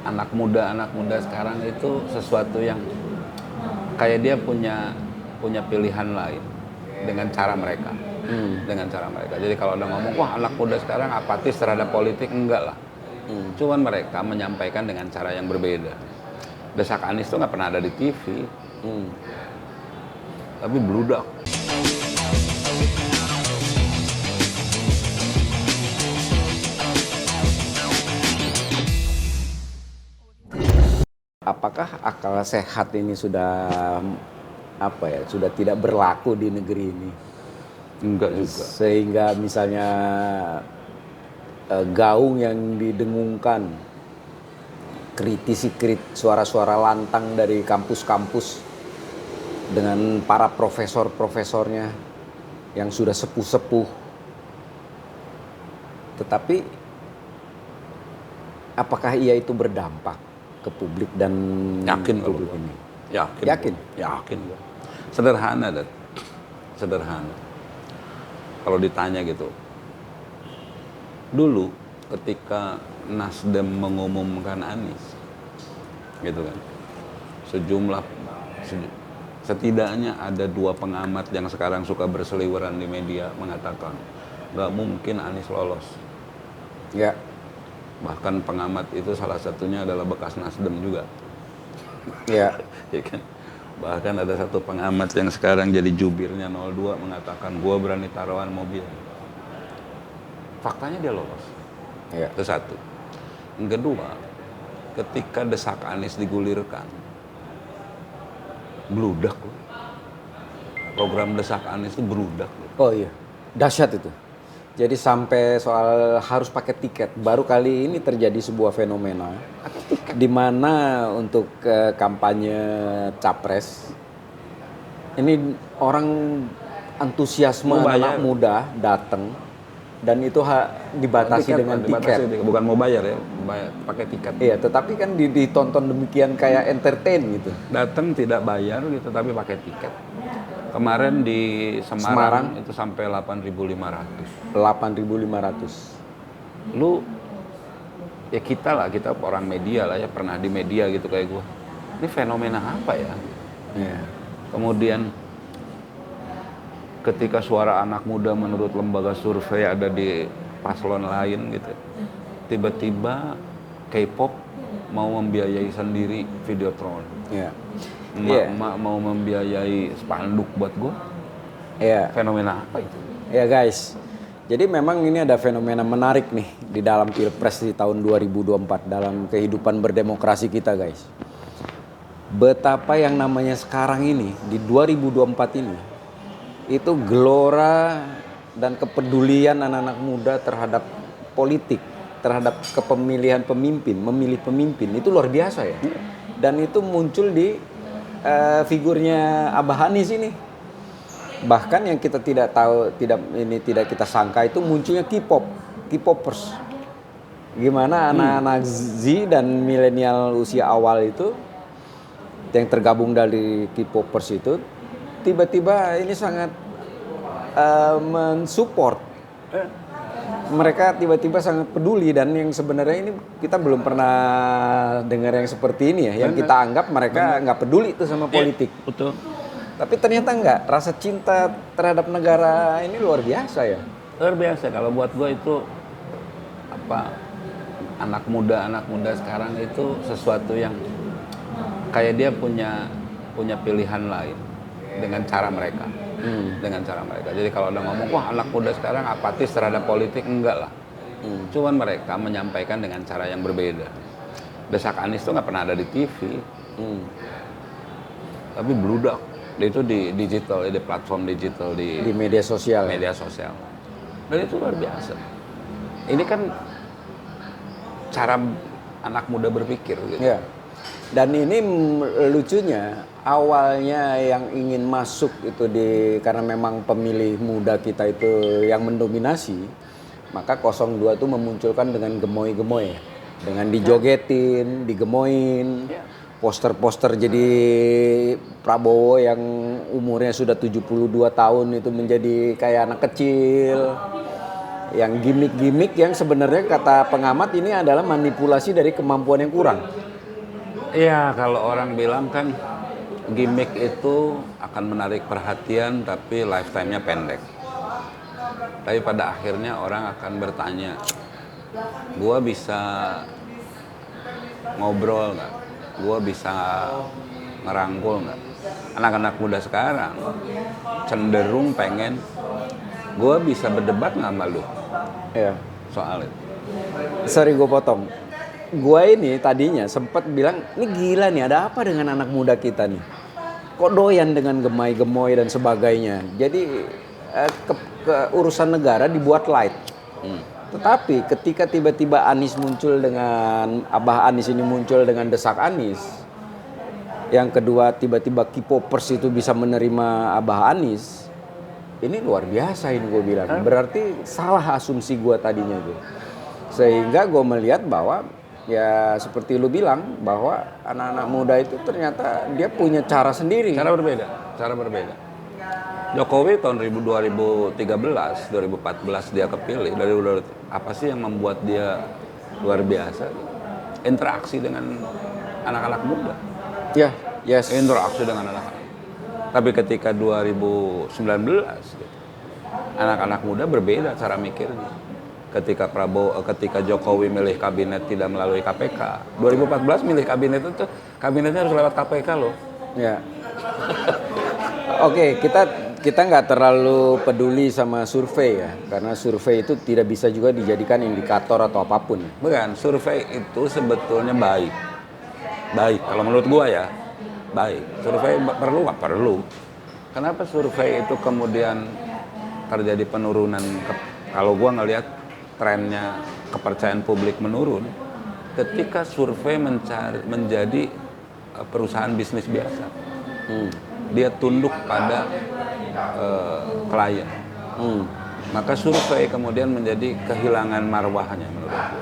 anak muda sekarang itu sesuatu yang kayak dia punya pilihan lain dengan cara mereka. Dengan cara mereka. Jadi kalau ada ngomong, wah anak muda sekarang apatis terhadap politik, enggak lah. Cuman mereka menyampaikan dengan cara yang berbeda. Desak Anies tuh nggak pernah ada di TV, tapi bludak. Apakah akal sehat ini sudah sudah tidak berlaku di negeri ini? Enggak juga. Sehingga misalnya gaung yang didengungkan, suara-suara lantang dari kampus-kampus dengan para profesor-profesornya yang sudah sepuh-sepuh. Tetapi apakah ia itu berdampak ke publik dan Yakin publik kalau ini? Yakin. Sederhana, Dad. Sederhana. Kalau ditanya gitu, dulu ketika Nasdem mengumumkan Anies, gitu kan, setidaknya ada 2 pengamat yang sekarang suka berseliweran di media mengatakan nggak mungkin Anies lolos. Ya. Bahkan pengamat itu salah satunya adalah bekas Nasdem juga. Ya. Ya kan? Bahkan ada satu pengamat yang sekarang jadi jubirnya 02 mengatakan gua berani taruhan mobil. Faktanya dia lolos. Ya. Itu satu. Yang kedua, ketika desak Anies digulirkan, bludak loh. Program desak Anies itu bludak loh. Oh iya, dahsyat itu. Jadi sampai soal harus pakai tiket. Baru kali ini terjadi sebuah fenomena di mana untuk kampanye capres ini orang antusiasme anak muda datang dan itu dibatasi dengan tiket. Bukan mau bayar ya, pakai tiket. Iya, tetapi kan ditonton demikian kayak entertain gitu. Datang tidak bayar gitu, tapi pakai tiket. Kemarin di Semarang itu sampai 8.500. 8.500. Lu ya kita orang media lah ya, pernah di media gitu kayak gua. Ini fenomena apa ya? Yeah. Kemudian ketika suara anak muda menurut lembaga survei ada di paslon lain gitu, tiba-tiba K-pop mau membiayai sendiri Videotron. Yeah. Emak mau membiayai spanduk buat gue. Iya. Fenomena apa itu? Ya guys, jadi memang ini ada fenomena menarik nih di dalam Pilpres di tahun 2024 dalam kehidupan berdemokrasi kita guys. Betapa yang namanya sekarang ini di 2024 ini itu gelora dan kepedulian anak-anak muda terhadap politik, terhadap kepemilihan pemimpin, memilih pemimpin itu luar biasa ya. Dan itu muncul di figurnya Abah Anies ini. Bahkan yang kita tidak tahu, tidak kita sangka itu munculnya K-popers. Gimana anak-anak Z dan milenial usia awal itu yang tergabung dari K-popers itu tiba-tiba ini sangat mensupport. Mereka tiba-tiba sangat peduli dan yang sebenarnya ini kita belum pernah dengar yang seperti ini ya. Yang kita anggap mereka nggak peduli itu sama politik. Ya, betul. Tapi ternyata enggak. Rasa cinta terhadap negara ini luar biasa ya. Luar biasa. Kalau buat gue itu anak muda sekarang itu sesuatu yang kayak dia punya pilihan lain dengan cara mereka. Dengan cara mereka. Jadi kalau ada ngomong, wah anak muda sekarang apatis terhadap politik, enggak lah. Cuman mereka menyampaikan dengan cara yang berbeda. Desak Anies tuh nggak pernah ada di TV, tapi bludak. Itu di digital, di platform digital, di media sosial. Media sosial. Dan itu luar biasa. Ini kan cara anak muda berpikir gitu. Ya. Dan ini lucunya awalnya yang ingin masuk itu karena memang pemilih muda kita itu yang mendominasi, maka 02 itu memunculkan dengan gemoy-gemoy, dengan dijogetin, digemoin, poster-poster jadi Prabowo yang umurnya sudah 72 tahun itu menjadi kayak anak kecil. Yang gimmick-gimmick yang sebenarnya kata pengamat ini adalah manipulasi dari kemampuan yang kurang. Iya, kalau orang bilang kan gimmick itu akan menarik perhatian tapi lifetime-nya pendek. Tapi pada akhirnya orang akan bertanya, gua bisa ngobrol nggak? Gua bisa ngerangkul nggak? Anak-anak muda sekarang cenderung pengen, gua bisa berdebat nggak sama lu Ya. soal itu. Sorry gue potong. Gue ini tadinya sempat bilang, ini gila nih, ada apa dengan anak muda kita nih? Kok doyan dengan gemai-gemoy dan sebagainya. Jadi urusan negara dibuat light. Tetapi ketika tiba-tiba Anies muncul dengan, Abah Anies ini muncul dengan desak Anies. Yang kedua tiba-tiba K-popers itu bisa menerima Abah Anies. Ini luar biasa ini gue bilang. Berarti salah asumsi gue tadinya tuh. Sehingga gue melihat bahwa ya seperti lu bilang bahwa anak-anak muda itu ternyata dia punya cara sendiri. Cara berbeda. Jokowi tahun 2013, 2014 dia kepilih. Dari apa sih yang membuat dia luar biasa? Interaksi dengan anak-anak muda. Ya, yes. Interaksi dengan anak-anak. Tapi ketika 2019, anak-anak muda berbeda cara mikirnya. Ketika Jokowi milih kabinet tidak melalui KPK, 2014 milih kabinet itu kabinetnya harus lewat KPK loh. Ya. Oke, kita nggak terlalu peduli sama survei ya, karena survei itu tidak bisa juga dijadikan indikator atau apapun. Bukan, survei itu sebetulnya baik. Baik, kalau menurut gua ya, baik. Survei perlu nggak? Perlu. Kenapa survei itu kemudian terjadi penurunan? Kalau gua ngelihat trennya kepercayaan publik menurun, ketika survei menjadi perusahaan bisnis biasa. Dia tunduk pada klien. Maka survei kemudian menjadi kehilangan marwahnya menurut gue.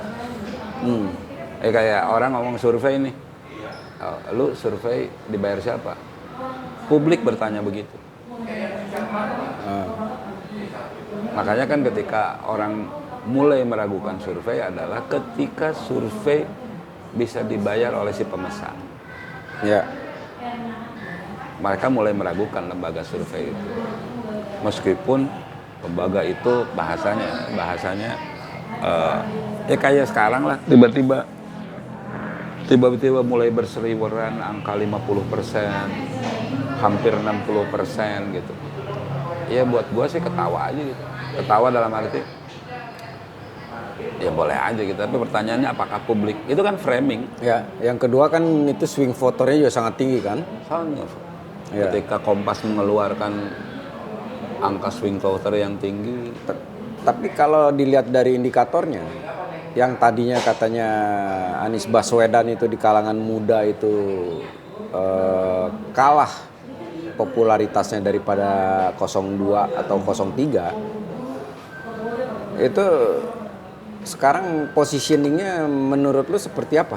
Kayak orang ngomong survei nih, lu survei dibayar siapa? Publik bertanya begitu. Makanya kan ketika orang mulai meragukan survei adalah ketika survei bisa dibayar oleh si pemesan. Ya. Mereka mulai meragukan lembaga survei itu. Meskipun lembaga itu bahasanya ya kayak sekarang lah, tiba-tiba mulai berseliweran angka 50%, hampir 60% gitu. Ya buat gua sih ketawa aja gitu. Ketawa dalam arti ya boleh aja gitu, tapi pertanyaannya apakah publik itu kan framing. Ya, yang kedua kan itu swing voternya juga sangat tinggi kan? Sangat. Ya. Ketika Kompas mengeluarkan angka swing voter yang tinggi. Tapi kalau dilihat dari indikatornya, yang tadinya katanya Anies Baswedan itu di kalangan muda itu kalah popularitasnya daripada 02 atau 03, itu sekarang positioningnya menurut lu seperti apa?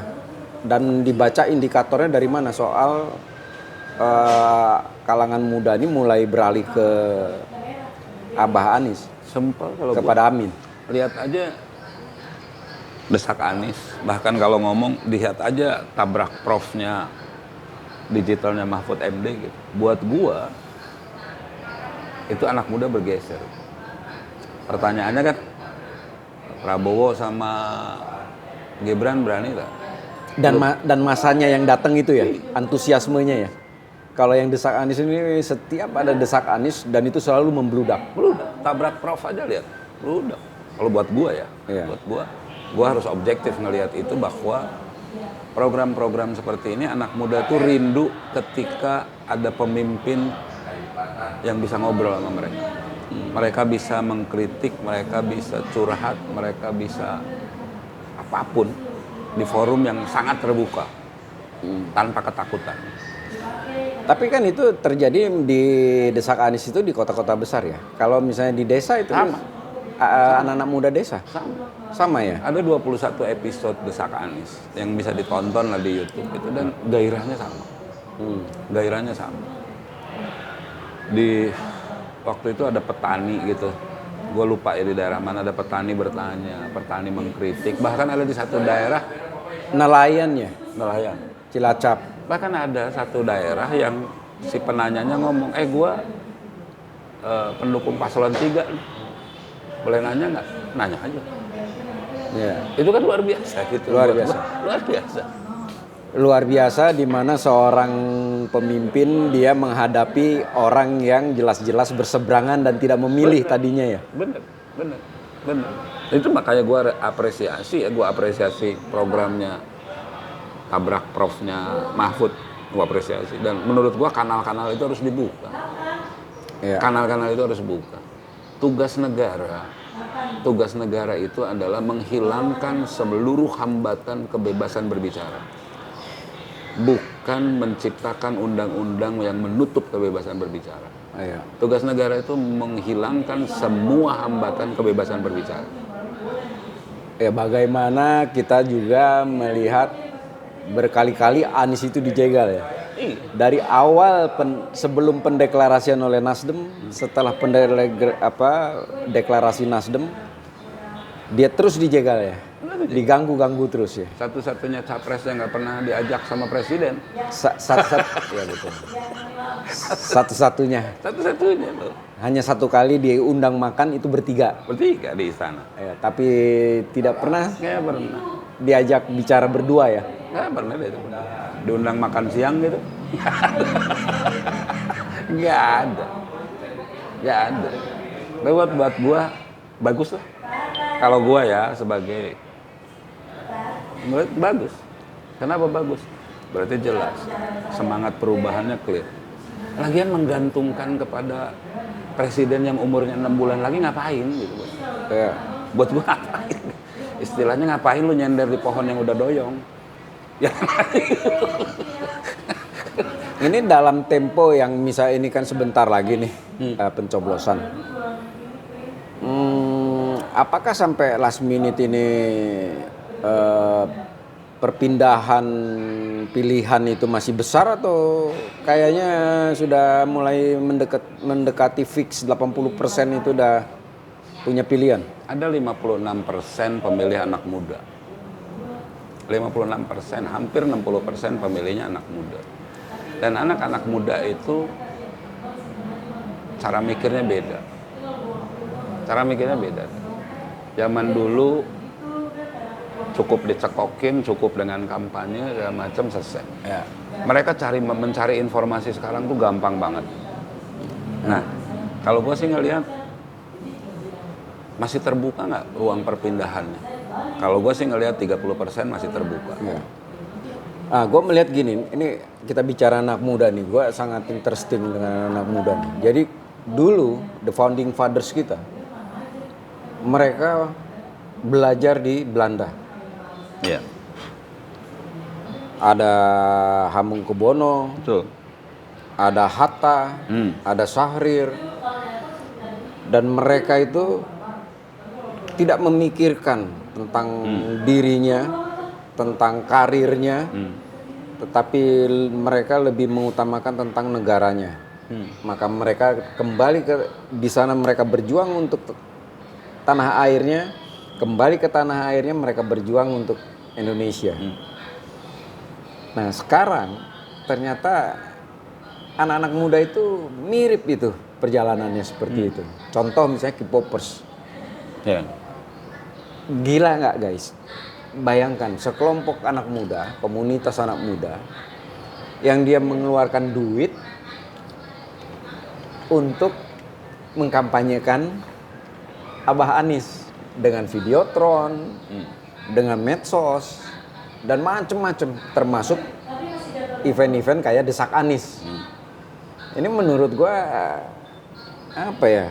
Dan dibaca indikatornya dari mana soal kalangan muda ini mulai beralih ke Abah Anies? Simpel kalau kepada Amin. Lihat aja desak Anies. Bahkan kalau ngomong lihat aja tabrak profnya digitalnya Mahfud MD gitu. Buat gua itu anak muda bergeser. Pertanyaannya kan Prabowo sama Gibran berani tak? Dan masanya yang datang itu ya, antusiasmenya ya. Kalau yang desak Anies ini setiap ada desak Anies dan itu selalu membludak. Tabrak prof aja lihat, bludak. Kalau buat gua ya, buat gua harus objektif ngelihat itu bahwa program-program seperti ini anak muda tuh rindu ketika ada pemimpin yang bisa ngobrol sama mereka. Mereka bisa mengkritik, mereka bisa curhat, mereka bisa apapun di forum yang sangat terbuka tanpa ketakutan. Tapi kan itu terjadi di desak Anies itu di kota-kota besar ya. Kalau misalnya di desa itu sama. Anak-anak muda desa sama ya. Ada 21 episode desak Anies yang bisa ditonton lah di YouTube itu dan gairahnya sama. Gairahnya sama. Di waktu itu ada petani gitu gue lupa ya di daerah mana ada petani bertanya, petani mengkritik, bahkan ada di satu daerah Nelayan ya, nelayan. Cilacap. Bahkan ada satu daerah yang si penanyanya ngomong, gue pendukung paslon 3 nih. Boleh nanya nggak? Nanya aja. Ya. Itu kan luar biasa gitu. Luar biasa. Luar biasa. Luar biasa di mana seorang pemimpin dia menghadapi orang yang jelas-jelas berseberangan dan tidak memilih tadinya ya. Bener. Itu makanya gue apresiasi programnya Tabrak Profnya Mahfud, gue apresiasi. Dan menurut gue kanal-kanal itu harus dibuka. Ya. Kanal-kanal itu harus dibuka. Tugas negara itu adalah menghilangkan seluruh hambatan kebebasan berbicara. Bukan menciptakan undang-undang yang menutup kebebasan berbicara. Iya. Tugas negara itu menghilangkan semua hambatan kebebasan berbicara. Ya, bagaimana kita juga melihat berkali-kali Anies itu dijegal ya. Dari awal sebelum pendeklarasian oleh Nasdem, setelah deklarasi Nasdem, dia terus dijegal ya. Diganggu-ganggu terus ya. Satu-satunya capres yang nggak pernah diajak sama presiden. Ya betul. Satu-satunya. Satu-satunya loh. Hanya satu kali diundang makan itu bertiga. Bertiga di istana. Ya, tapi tidak pernah Nggak pernah. diajak bicara berdua ya. Nggak pernah deh itu. Diundang makan siang gitu. Nggak ada. Lewat buat gua bagus lah. Kalau gua ya sebagai menurut bagus. Kenapa bagus? Berarti jelas semangat perubahannya clear. Lagian menggantungkan kepada presiden yang umurnya 6 bulan lagi ngapain gitu. Ya. Buat gua ngapain? Istilahnya ngapain lu nyender di pohon yang udah doyong? Ya. Ini dalam tempo yang misal ini kan sebentar lagi nih pencoblosan. Apakah sampai last minute ini perpindahan pilihan itu masih besar atau kayaknya sudah mulai mendekati fix 80% itu udah punya pilihan? Ada 56% pemilih anak muda. 56%, hampir 60% pemilihnya anak muda. Dan anak-anak muda itu cara mikirnya beda. Zaman dulu cukup dicekokin, cukup dengan kampanye, segala macam selesai. Ya. Mereka mencari informasi sekarang tuh gampang banget. Nah, kalau gue sih ngelihat masih terbuka nggak ruang perpindahannya? Kalau gue sih ngelihat 30% masih terbuka. Ya. Gue melihat gini, ini kita bicara anak muda nih, gue sangat interesting dengan anak muda nih. Jadi dulu the founding fathers kita, mereka belajar di Belanda. Iya. Ada Hamengkubuwono, Betul. ada Hatta, ada Syahrir, dan mereka itu tidak memikirkan tentang dirinya, tentang karirnya, tetapi mereka lebih mengutamakan tentang negaranya. Maka mereka kembali di sana mereka berjuang untuk tanah airnya, kembali ke tanah airnya mereka berjuang untuk Indonesia. Nah sekarang ternyata anak-anak muda itu mirip itu perjalanannya seperti itu. Contoh misalnya K-popers. Ya. Gila nggak guys? Bayangkan sekelompok anak muda, komunitas anak muda yang dia mengeluarkan duit untuk mengkampanyekan Abah Anies dengan videotron, dengan medsos dan macem-macem, termasuk event-event kayak Desak Anies. Ini menurut gua apa ya?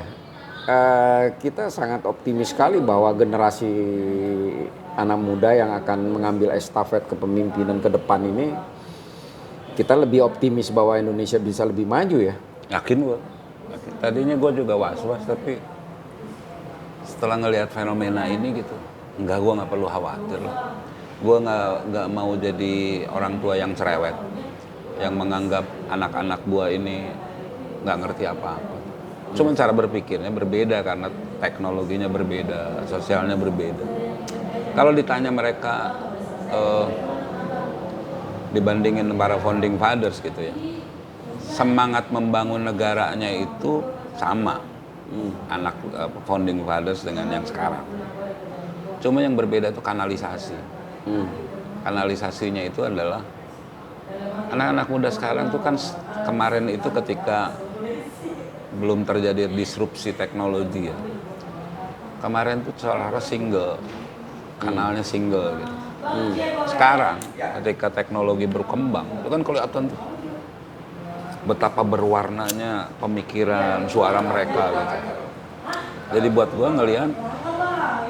Kita sangat optimis sekali bahwa generasi anak muda yang akan mengambil estafet kepemimpinan ke depan ini, kita lebih optimis bahwa Indonesia bisa lebih maju ya. Yakin gue. Tadinya gue juga was-was, tapi setelah ngelihat fenomena ini gitu, gue nggak perlu khawatir loh. Gue nggak mau jadi orang tua yang cerewet, yang menganggap anak-anak gue ini nggak ngerti apa-apa. Cuma cara berpikirnya berbeda karena teknologinya berbeda, sosialnya berbeda. Kalau ditanya mereka dibandingin para founding fathers gitu ya, semangat membangun negaranya itu sama anak founding fathers dengan yang sekarang. Cuma yang berbeda itu kanalisasi. Kanalisasinya itu adalah anak-anak muda sekarang tuh kan kemarin itu ketika belum terjadi disrupsi teknologi ya. Kemarin tuh seolah-olah single, kanalnya single gitu. Sekarang ketika teknologi berkembang, itu kan kelihatan tuh betapa berwarnanya pemikiran, suara mereka gitu. Jadi buat gua ngelihat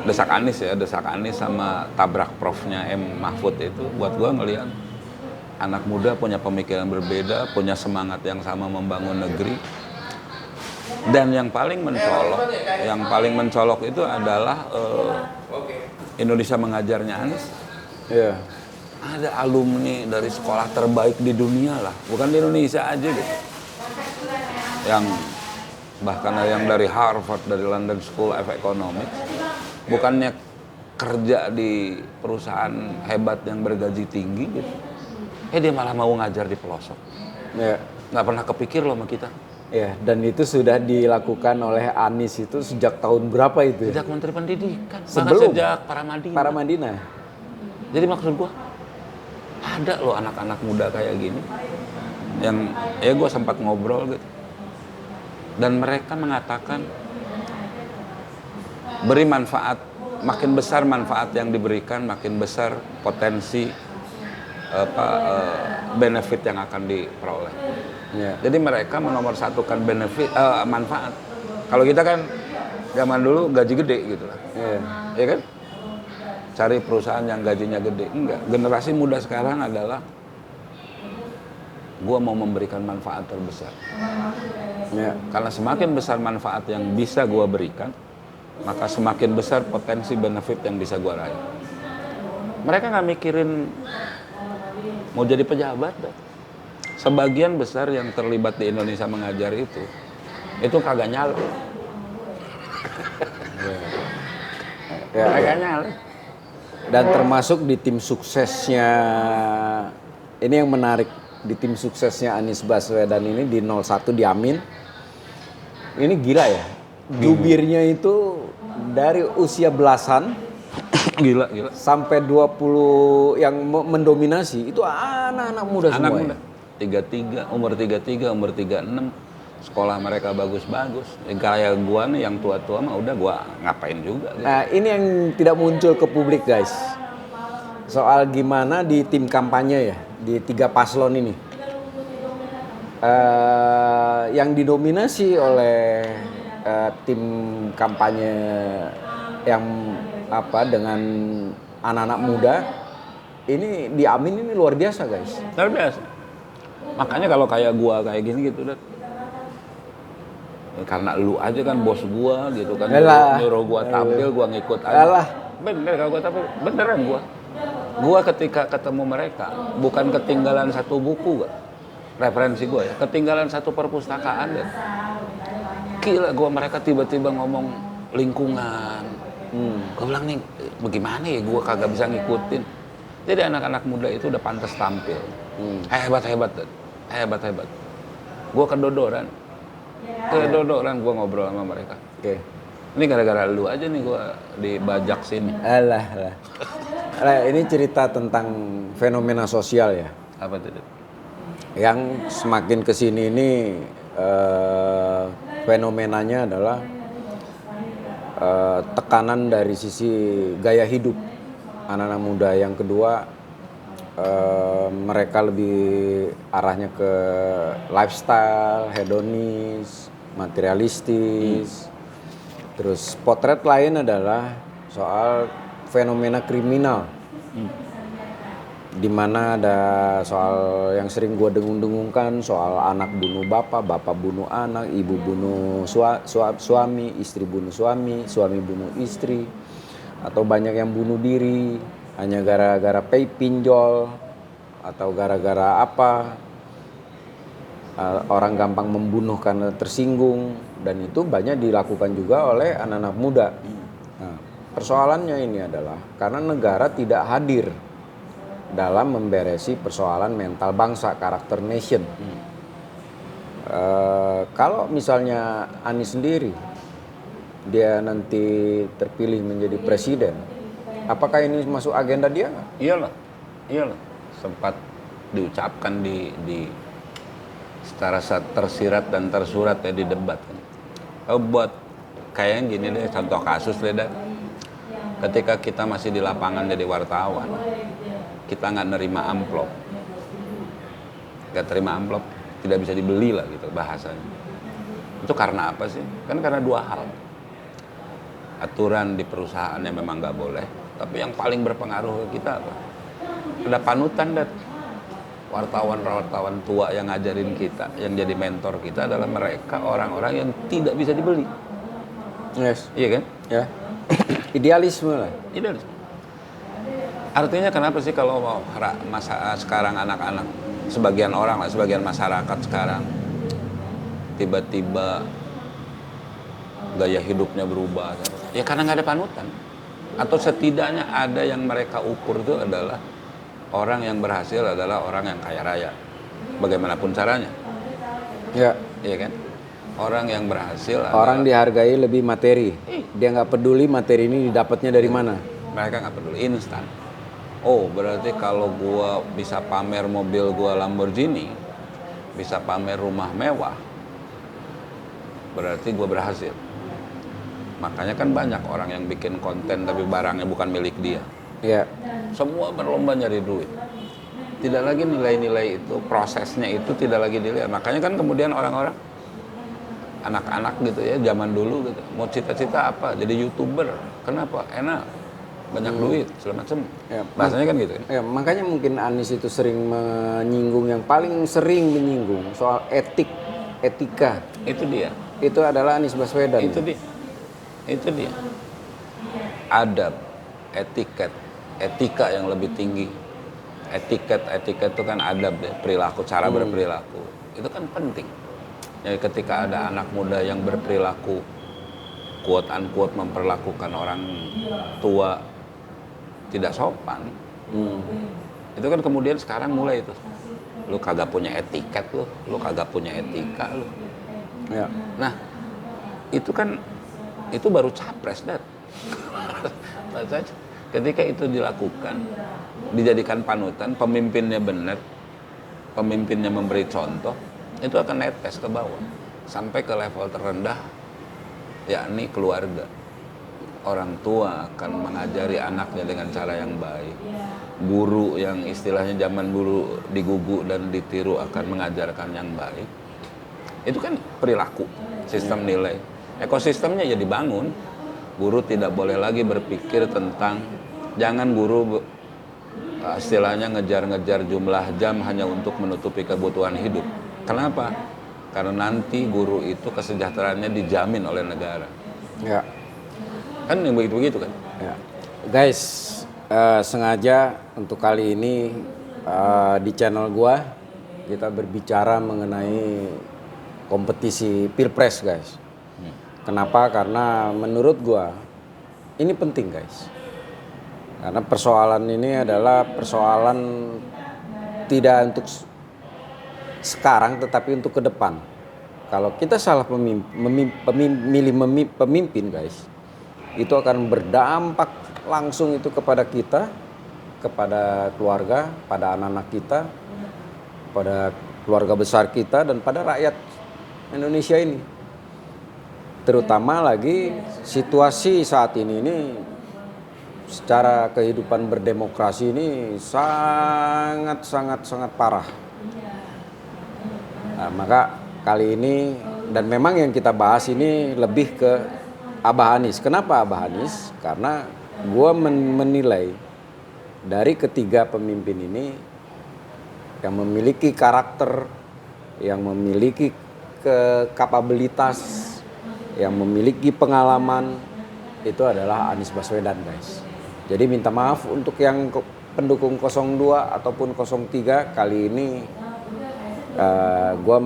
Desak Anies sama tabrak profnya M. Mahfud itu buat gua ngelihat anak muda punya pemikiran berbeda, punya semangat yang sama membangun negeri. Dan yang paling mencolok itu adalah Indonesia Mengajarnya Anies. Iya. Ada alumni dari sekolah terbaik di dunia lah, bukan di Indonesia aja gitu. Yang bahkan ada yang dari Harvard, dari London School of Economics, bukannya kerja di perusahaan hebat yang bergaji tinggi gitu. Dia malah mau ngajar di pelosok. Ya. Nggak pernah kepikir loh sama kita. Ya, dan itu sudah dilakukan oleh Anies itu sejak tahun berapa itu? Sejak Menteri Pendidikan. Sebelum Sejak Paramadina. Paramadina. Jadi maksud gua ada loh anak-anak muda kayak gini yang gua sempat ngobrol gitu. Dan mereka mengatakan beri manfaat, makin besar manfaat yang diberikan, makin besar potensi benefit yang akan diperoleh. Ya. Jadi mereka menomorsatukan benefit, manfaat. Kalau kita kan zaman dulu gaji gede gitu lah, ya kan? Cari perusahaan yang gajinya gede. Enggak, generasi muda sekarang adalah gua mau memberikan manfaat terbesar. Ya. Karena semakin besar manfaat yang bisa gua berikan, maka semakin besar potensi benefit yang bisa gua raih. Mereka nggak mikirin mau jadi pejabat. Sebagian besar yang terlibat di Indonesia Mengajar itu kagak nyala. Kagak nyala. Dan termasuk di tim suksesnya, ini yang menarik, di tim suksesnya Anies Baswedan ini di 01 di Amin. Ini gila ya. Jubirnya itu dari usia belasan gila sampai 20 yang mendominasi itu anak-anak muda semua. Anak muda. 33, umur 36, sekolah mereka bagus-bagus. Kayak gua nih yang tua-tua mah udah gua ngapain juga gitu. Nah, ini yang tidak muncul ke publik, guys. Soal gimana di tim kampanye ya, di 3 paslon ini. Yang didominasi oleh tim kampanye yang dengan anak-anak muda ini di Amin ini luar biasa, guys. Luar biasa. Makanya kalau kayak gua kayak gini gitu, karena lu aja kan bos gua gitu kan, nyuruh gua tampil, gua ngikut aja. Bener kalau gua tampil, beneran gua. Gua ketika ketemu mereka bukan ketinggalan satu buku, referensi gua ya, ketinggalan satu perpustakaan deh. Gila gua, mereka tiba-tiba ngomong lingkungan. Gua bilang nih, bagaimana ya gua kagak bisa ngikutin. Jadi anak-anak muda itu udah pantas tampil. Hebat. Gua kedodoran gua ngobrol sama mereka. Oke. Ini gara-gara lu aja nih gua dibajak sini. Alah. Ini cerita tentang fenomena sosial ya. Apa itu? Yang semakin kesini ini fenomenanya adalah tekanan dari sisi gaya hidup anak-anak muda. Yang kedua, mereka lebih arahnya ke lifestyle, hedonis, materialistis. Terus potret lain adalah soal fenomena kriminal, di mana ada soal yang sering gue dengung-dengungkan soal anak bunuh bapak bunuh anak, ibu bunuh suami, istri bunuh suami bunuh istri, atau banyak yang bunuh diri hanya gara-gara pay pinjol atau gara-gara apa. orang gampang membunuh karena tersinggung, dan itu banyak dilakukan juga oleh anak-anak muda. Nah, persoalannya ini adalah karena negara tidak hadir dalam memberesi persoalan mental bangsa, karakter nation. Kalau misalnya Anies sendiri dia nanti terpilih menjadi presiden, apakah ini masuk agenda dia nggak? Iyalah, sempat diucapkan di secara tersirat dan tersurat ya di debat kan. Buat kayak gini deh, contoh kasus deh, ketika kita masih di lapangan jadi wartawan, kita nggak nerima amplop, tidak bisa dibeli lah gitu bahasanya. Itu karena apa sih? Kan karena dua hal. Aturan di perusahaan yang memang nggak boleh, tapi yang paling berpengaruh ke kita apa? Ada panutan, dan wartawan tua yang ngajarin kita, yang jadi mentor kita adalah mereka orang-orang yang tidak bisa dibeli. Yes. Iya kan? Ya. Idealisme lah. Idealisme. Artinya kenapa sih kalau masa sekarang anak-anak, sebagian orang lah, sebagian masyarakat sekarang tiba-tiba gaya hidupnya berubah? Ya karena nggak ada panutan. Atau setidaknya ada yang mereka ukur itu adalah orang yang berhasil adalah orang yang kaya raya. Bagaimanapun caranya. Ya. Iya kan? Orang yang berhasil orang dihargai lebih materi. Dia nggak peduli materi ini didapatnya dari mana. Mereka nggak peduli, instan. Oh, berarti kalau gua bisa pamer mobil gua Lamborghini, bisa pamer rumah mewah, berarti gua berhasil. Makanya kan banyak orang yang bikin konten tapi barangnya bukan milik dia. Ya. Semua berlomba nyari duit. Tidak lagi nilai-nilai itu, prosesnya itu tidak lagi dilihat. Makanya kan kemudian orang-orang, anak-anak gitu ya, zaman dulu gitu, mau cita-cita apa? Jadi YouTuber. Kenapa? Enak. Banyak duit, segala macam. Ya, bahasanya kan gitu. Ya, makanya mungkin Anies itu sering menyinggung, yang paling sering menyinggung soal etika. Itu dia. Itu adalah Anies Baswedan. Itu dia. Adab, etika yang lebih tinggi. Etiket itu kan adab ya, perilaku, cara berperilaku. Itu kan penting. Jadi ketika ada anak muda yang berperilaku quote unquote memperlakukan orang tua tidak sopan, itu kan kemudian sekarang mulai itu, lu kagak punya etiket, lu kagak punya etika lu. Ya. Nah itu baru capres, dat. Ketika itu dilakukan, dijadikan panutan, pemimpinnya benar, pemimpinnya memberi contoh, itu akan netes ke bawah sampai ke level terendah, yakni keluarga. Orang tua akan mengajari anaknya dengan cara yang baik. Guru yang istilahnya zaman dulu digugu dan ditiru akan mengajarkan yang baik. Itu kan perilaku, sistem nilai. Ekosistemnya ya dibangun. Guru tidak boleh lagi berpikir tentang, jangan guru istilahnya ngejar-ngejar jumlah jam hanya untuk menutupi kebutuhan hidup. Kenapa? Karena nanti guru itu kesejahteraannya dijamin oleh negara. Ya. Kan yang begitu kan? Ya. Guys, sengaja untuk kali ini di channel gua kita berbicara mengenai kompetisi Pilpres, guys. Kenapa? Karena menurut gua ini penting, guys. Karena persoalan ini adalah persoalan tidak untuk sekarang tetapi untuk ke depan. Kalau kita salah memilih pemimpin, guys, itu akan berdampak langsung itu kepada kita, kepada keluarga, pada anak-anak kita, pada keluarga besar kita, dan pada rakyat Indonesia ini. Terutama lagi situasi saat ini secara kehidupan berdemokrasi ini sangat parah. Nah, maka kali ini, dan memang yang kita bahas ini lebih ke Abah Anies. Kenapa Abah Anies? Karena gue menilai dari ketiga pemimpin ini yang memiliki karakter, yang memiliki kapabilitas, yang memiliki pengalaman, itu adalah Anies Baswedan, guys. Jadi minta maaf untuk yang pendukung 02 ataupun 03 kali ini Gue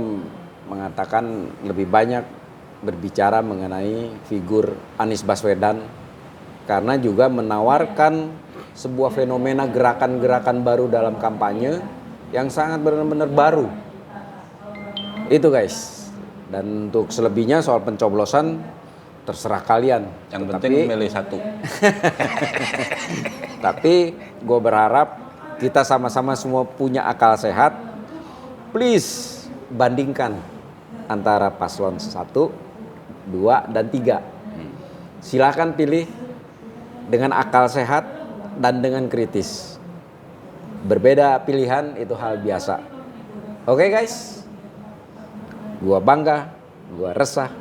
mengatakan lebih banyak berbicara mengenai figur Anies Baswedan karena juga menawarkan sebuah fenomena gerakan-gerakan baru dalam kampanye yang sangat benar-benar baru. Itu guys. Dan untuk selebihnya soal pencoblosan terserah kalian. Yang penting milih satu. Tapi gue berharap kita sama-sama semua punya akal sehat. Please bandingkan antara paslon 1, 2, dan 3. Silakan pilih dengan akal sehat dan dengan kritis. Berbeda pilihan itu hal biasa. Oke guys, gua bangga, gua resah,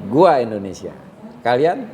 gua Indonesia. Kalian?